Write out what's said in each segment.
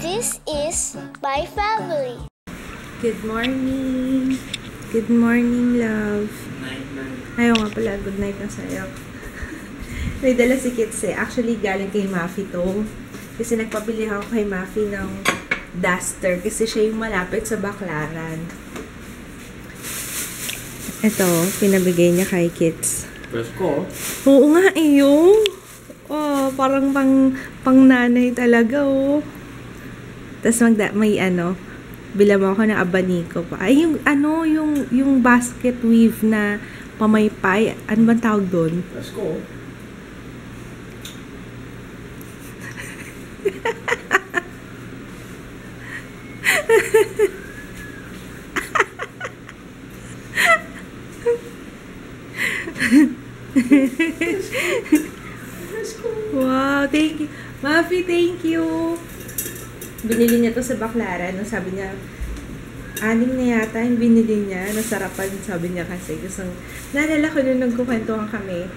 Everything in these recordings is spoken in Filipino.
This is my family. Good morning. Good morning, love. Ayaw nga pala, good night na sa'yo. May dala si Kits eh. Actually, galing kay Mafi to. Kasi nagpabili ako kay Mafi ng duster. Kasi siya yung malapit sa Baclaran. Ito, pinabigay niya kay Kits. Presko? Oo nga eh, oh, parang pang nanay talaga, oh. Tapos may bila mo ako ng abaniko pa. Ay, yung basket weave na pamaypay. Ano bang tawag doon? Presko? Wow, thank you. Mafi, thank you. Binili niya to sa Baclaran. No, sabi niya, 6 na yata yung binili niya. Nasarapan, sabi niya kasi. Naalala ko nung nagkukwentuhan kami.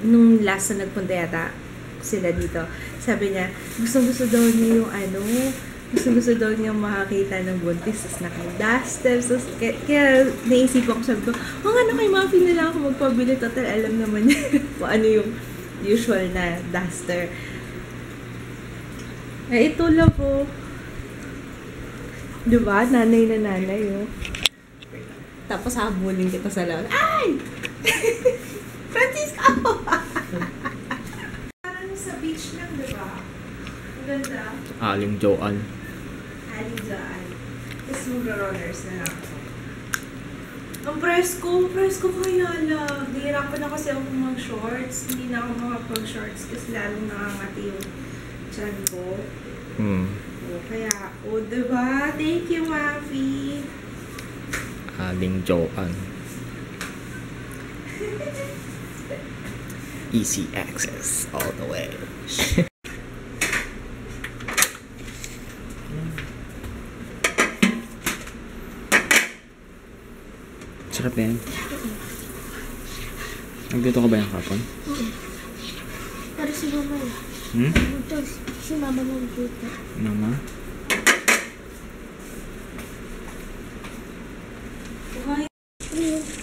Nung last na nagpunta yata sila dito. Sabi niya, gusto daw niya yung gusto daw niya makakita ng buntis. Tapos naka-duster. Kaya naisip ako, sabi ko, kay Mafi na lang ako magpabili. Total, alam naman niya kung ano yung usual na duster. Eh, ito lang po. Diba? Nanay na nanay, oh. Tapos habulin kita sa lawal. Ay! Francisco! Parang sa beach lang, diba? Ang ganda. Aling Joanne. Aling Joanne. Tapos mag-rollers na lang ako. Ang presko kaya lang. Nahirapan na kasi ako mag-shorts. Hindi na ako makapag-shorts kasi lalong nakangati yung chan ko. Kaya, diba? Thank you, Mafi. Aling Joanne. Easy access all the way. Sarap yan. Nagluto ka ba yung kapon? Para si mama. Si mama nagluto. Mama?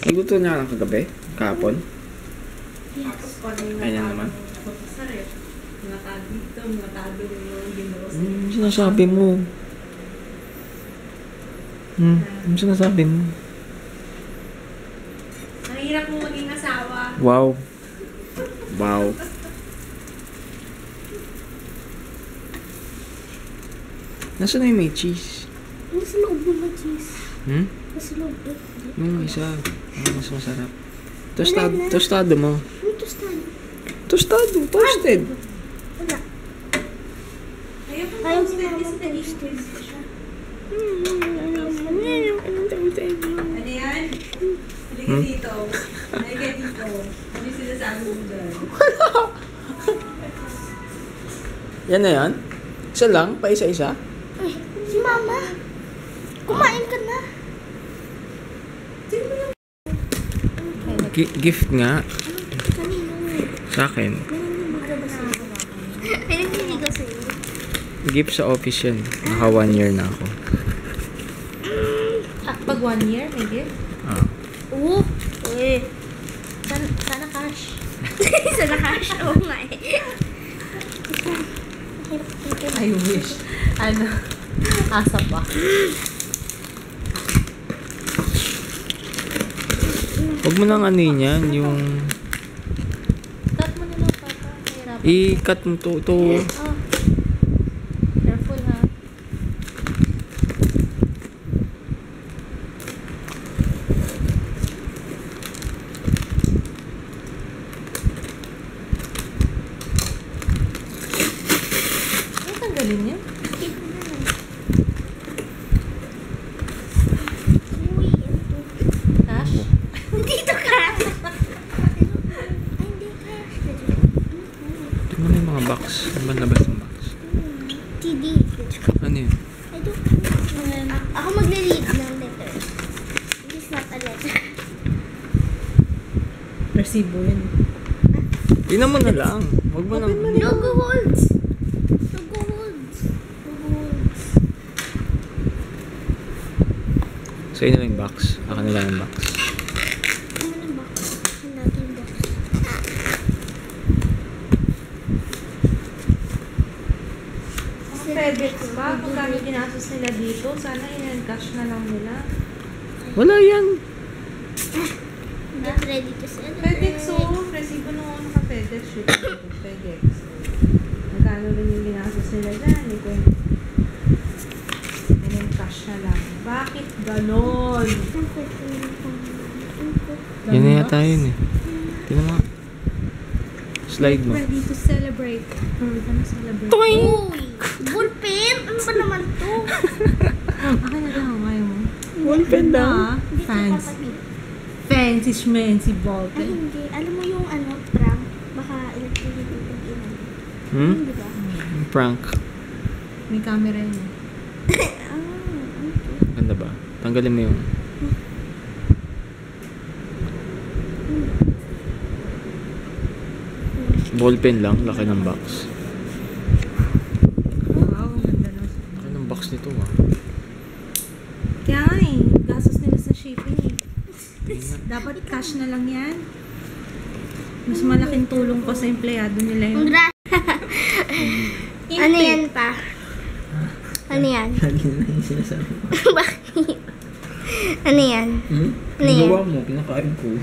Nagluto niya lang kagabi? Kapon? Yes. Ayan naman. Nakadito, nakado yung ginoo. Sinasabi mo? Ano sinasabi mo? Ang hirap mo maging asawa. Wow. Wow. Nasaan na yung may cheese? Nasa loob mo na cheese. Nasa loob eh. Yung isa. Mas masarap. Tostado mo. Ano tostado? Tostado. Toasted. Wala. Ayaw ko toasted. Ano yan? Halika dito. Halika dito. Ano yung sinasabi mo dyan? Yan na yan? Isa lang? Pa isa-isa? Ay, si mama. Kumain ka na. Gift nga. Sa akin. Ay, nagbibigay sa'yo. Gift sa office yan. Naka 1 year na ako. Pag 1 year, may gift? Oo. Uy. Sana cash. Sana cash. Oo nga eh. I wish. Asa pa. Huwag mo nang yan, yung... Cut mo na lang, papa. Mahirapan. I-cut mo to. Careful, ha? Ano tanggalin niya? Cash? Dito ka. Ay, hindi cash. Ito mo na yung mga box. Ano ba labas ng box? TD. Ano yun? I don't know. Ako magle-read ng letter. This is not a letter. Resibo yun. Tingnan mo na lang. Huwag mo nang... Logo holds. Logo holds. Sa'yo na lang yung box. Ako na lang yung box. Ano na box? Ang laging box. Ang FedEx ba? Magkano ginastos nila dito? Sana in-cash na lang nila. Wala yan. Get ready to celebrate. FedEx, oh. Resibo nung naka-FedEx. FedEx. Magkano rin yung ginastos nila dyan? Hindi ko in-cash na lang. Bakit ganon? Yan na yata yun eh. Tingnan mo. Slide mo. Ready to celebrate. Ready to celebrate. Uy! Bullpen? Ano ba naman to? Akin na lang, ayaw mo. Ballpen daw. Hindi ko Fancy. kapatid. Fancy schmancy Ay, ballpen. hindi. Alam mo yung ano, prank? Baka electricity pag inan. Hmm? Hindi ba? Prank. May camera yun eh. Ganda ba? Tanggalin mo yung... Ballpen lang. Laki ng box. Wow, ganda na. Laki ng box nito ah. Kaya nga eh, gastos nila sa shipping eh. Dapat cash na lang yan. Mas malaking tulong pa sa empleyado nila yun. Ano yan pa? Ano yan? Lagi na yung sinasabi. Bakit? Ano yan? Ano yan? Gawa mo, pinakain ko.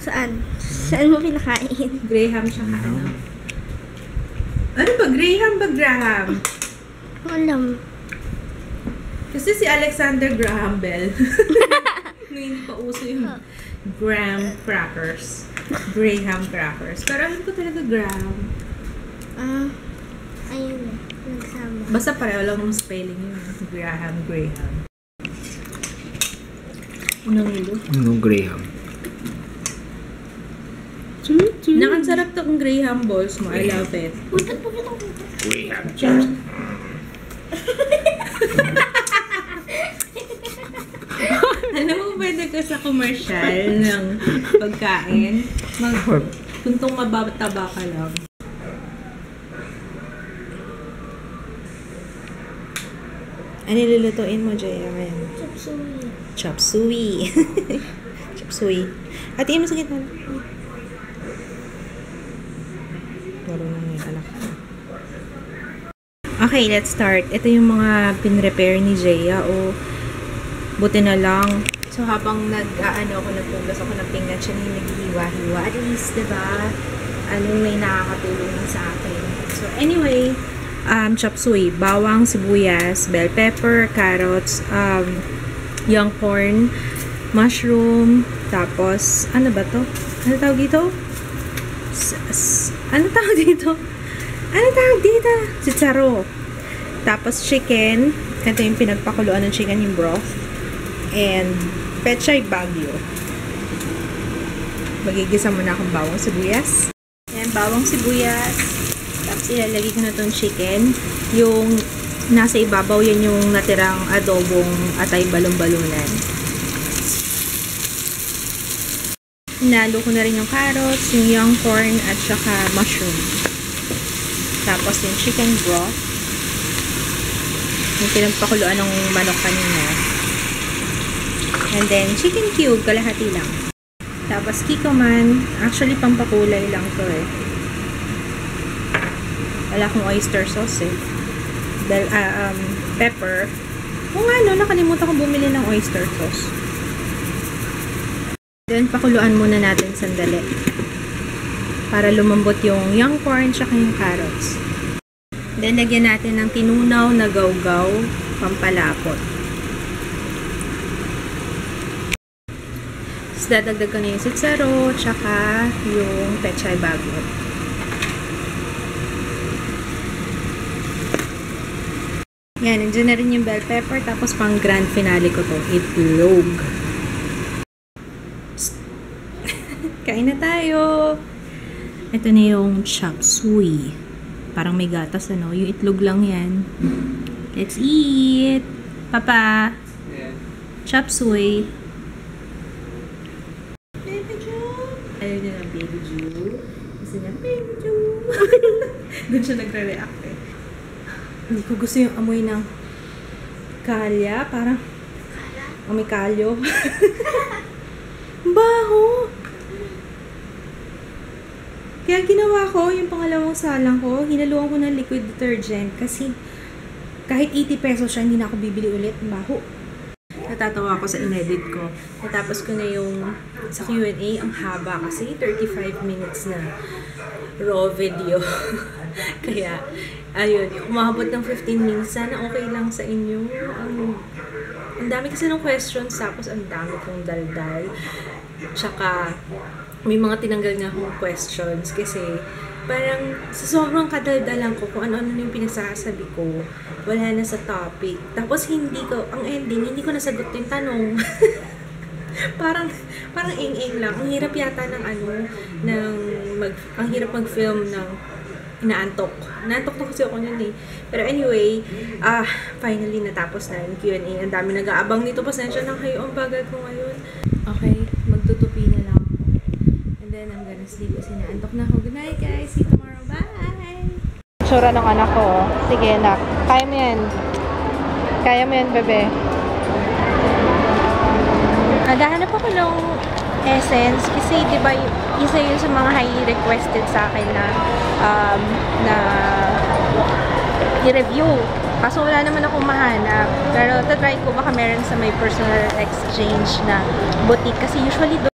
Saan? Saan mo pinakain? Graham siya ka ano. Ano ba? Graham ba Graham? Alam. Kasi si Alexander Graham Bell. Nung hindi pa uso yung Graham crackers. Graham crackers. Pero alam ko talaga Graham. Ayun eh. Nagsama. Basta pareho lang ng spelling yun. Graham. Unang ilo. Ano, Graham? Nakansarap to kung Graham balls mo. I love it. Punta po kita ko. Graham chips. Alam mo, pwede ko sa commercial ng pagkain. Tuntong mabataba ka lang. Ano nilulutuin mo, Jaya? Ngayon? Chop suey. Chop suey. Chop suey. Hatiin mo sa gitna. Marunong na yung anak ko. Okay, let's start. Ito yung mga pinrepair ni Jaya. Buti na lang. So, habang nagpugas ako ng pinggan, siya yung naghihiwa-hiwa. At least, diba, may nakakatulong sa akin. So, anyway, chop suey, bawang, sibuyas, bell pepper, carrots, young corn, mushroom, tapos, ano ba to? Ano tawag dito? Ano tawag dito? Ano tawag dito? Chicharo. Tapos, chicken. Ito yung pinagpakuluan ng chicken, yung broth. And, pechay bagyo. Magigisa muna akong bawang sibuyas. Ayan, bawang sibuyas. Tapos, ilalagay ko na itong chicken. Yung nasa ibabaw, yan yung natirang adobong atay balon-balunan. Nalo ko na rin yung carrots, yung young corn, at saka mushroom. Tapos, yung chicken broth. Yung pinagpakuluan ng manok kanina. And then, chicken cube, kalahati lang. Tapos, kikoman. Actually, pampakulay lang to eh. Wala akong oyster sauce eh. Pepper. Kung ano, nakalimutan ko bumili ng oyster sauce. Then, pakuluan muna natin sandali. Para lumambot yung young corn tsaka yung carrots. Then, lagyan natin ng tinunaw na gawgaw, pampalapot. Tapos, dadagdag ko na yung sitsaro, tsaka yung pechay bagot. Yan, nandiyan na rin yung bell pepper, tapos pang grand finale ko to, itlog. Kain na tayo! Ito na yung chop suey. Parang may gatas, ano? Yung itlog lang yan. Let's eat! Papa! Chop suey. Baby Ju! Ayaw niya ng Baby Ju. Gusto niya, Baby Ju! Doon siya nagre-react eh. Hindi ko gusto yung amoy ng kalya. Parang Amoy kalyo. Baho! Kaya ginawa ko, yung pangalawang salang ko, hinaluan ko ng liquid detergent kasi kahit 80 pesos siya, hindi na ako bibili ulit. Baho. Natatawa ako sa inedit ko. Natapos ko na yung sa Q&A, ang haba kasi 35 minutes na raw video. Kaya, ayun, umabot ng 15 minutes. Sana okay lang sa inyo. Ang dami kasi ng questions, tapos ang dami kong daldal. Tsaka, may mga tinanggal nga akong questions kasi parang sa sobrang kadaldalan ko kung ano-ano yung pinasasabi ko, wala na sa topic. Tapos ang ending, hindi ko nasagot yung tanong. parang ing-ing lang. Ang hirap yata ng ang hirap mag-film ng inaantok. Naantok na kasi ako nun eh. Pero anyway, finally natapos na yung Q&A. Ang dami nag-aabang nito. Pasensya na kayo ang bagal ko ngayon. Okay, magtutupi na lang ako. And then I'm gonna sleep kasi naantok na ako. Good night guys. See you tomorrow. Bye! Tsura ng anak ko. Sige nak. Kaya mo yan. Kaya mo yan, bebe. Naghahanap ako ng essence kasi di ba isa yun sa mga highly requested sa akin na i-review. Kaso wala naman akong mahanap. Pero tatry ko baka meron sa may personal exchange na boutique kasi usually